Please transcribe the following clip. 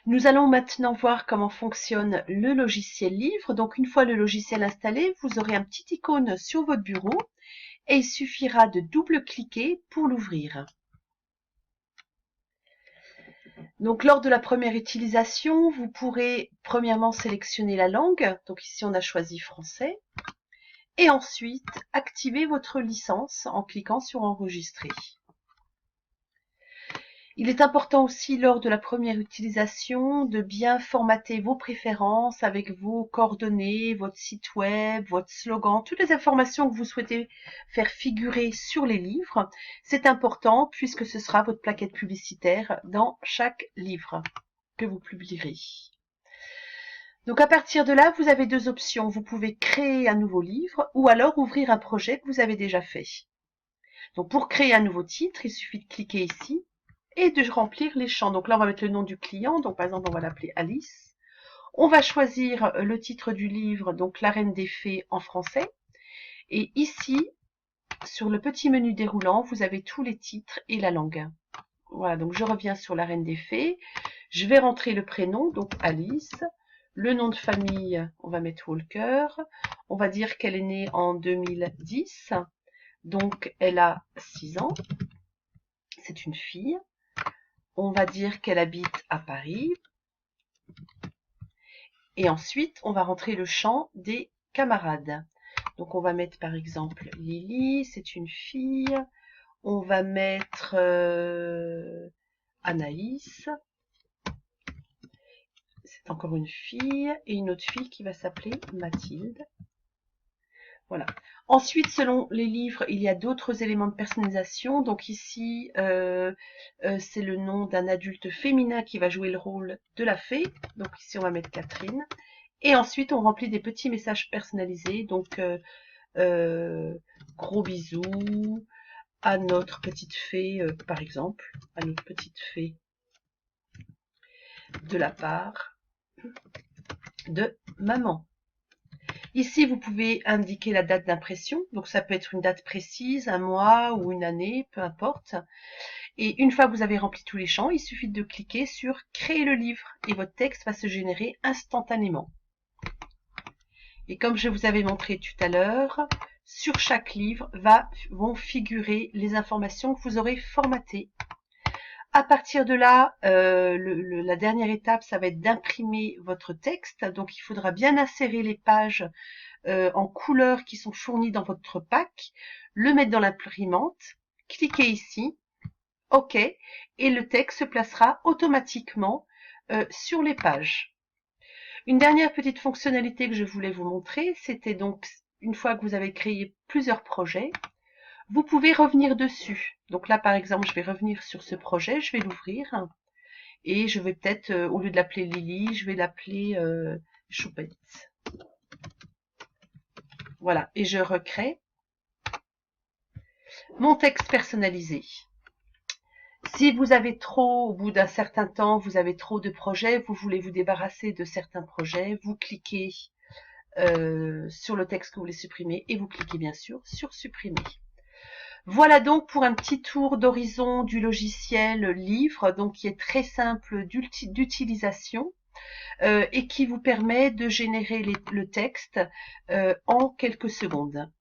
Nous allons maintenant voir comment fonctionne le logiciel livre. Donc une fois le logiciel installé, vous aurez un petit icône sur votre bureau et il suffira de double-cliquer pour l'ouvrir. Donc lors de la première utilisation, vous pourrez premièrement sélectionner la langue. Donc ici on a choisi français. Et ensuite activer votre licence en cliquant sur enregistrer. Il est important aussi lors de la première utilisation de bien formater vos préférences avec vos coordonnées, votre site web, votre slogan, toutes les informations que vous souhaitez faire figurer sur les livres. C'est important puisque ce sera votre plaquette publicitaire dans chaque livre que vous publierez. Donc à partir de là, vous avez deux options. Vous pouvez créer un nouveau livre ou alors ouvrir un projet que vous avez déjà fait. Donc pour créer un nouveau titre, il suffit de cliquer ici et de remplir les champs. Donc là, on va mettre le nom du client. Donc par exemple, on va l'appeler Alice. On va choisir le titre du livre, donc La Reine des Fées en français. Et ici, sur le petit menu déroulant, vous avez tous les titres et la langue. Voilà, donc je reviens sur La Reine des Fées. Je vais rentrer le prénom, donc Alice. Le nom de famille, on va mettre Walker. On va dire qu'elle est née en 2010. Donc elle a 6 ans. C'est une fille. On va dire qu'elle habite à Paris. Et ensuite, on va rentrer le champ des camarades. Donc, on va mettre par exemple Lily, c'est une fille. On va mettre Anaïs, c'est encore une fille. Et une autre fille qui va s'appeler Mathilde. Voilà. Ensuite, selon les livres, il y a d'autres éléments de personnalisation. Donc ici, c'est le nom d'un adulte féminin qui va jouer le rôle de la fée. Donc ici, on va mettre Catherine. Et ensuite, on remplit des petits messages personnalisés. Donc, gros bisous à notre petite fée, par exemple, à notre petite fée de la part de maman. Ici, vous pouvez indiquer la date d'impression. Donc, ça peut être une date précise, un mois ou une année, peu importe. Et une fois que vous avez rempli tous les champs, il suffit de cliquer sur « Créer le livre » et votre texte va se générer instantanément. Et comme je vous avais montré tout à l'heure, sur chaque livre vont figurer les informations que vous aurez formatées. À partir de là, la dernière étape, ça va être d'imprimer votre texte. Donc, il faudra bien insérer les pages en couleurs qui sont fournies dans votre pack, le mettre dans l'imprimante, cliquez ici, OK, et le texte se placera automatiquement sur les pages. Une dernière petite fonctionnalité que je voulais vous montrer, c'était donc, une fois que vous avez créé plusieurs projets, vous pouvez revenir dessus. Donc là, par exemple, je vais revenir sur ce projet, je vais l'ouvrir, et je vais peut-être, au lieu de l'appeler Lily, je vais l'appeler Choupette. Voilà, et je recrée mon texte personnalisé. Si vous avez trop, au bout d'un certain temps, vous avez trop de projets, vous voulez vous débarrasser de certains projets, vous cliquez sur le texte que vous voulez supprimer et vous cliquez bien sûr sur supprimer. Voilà donc pour un petit tour d'horizon du logiciel livre, donc qui est très simple d'utilisation et qui vous permet de générer le texte en quelques secondes.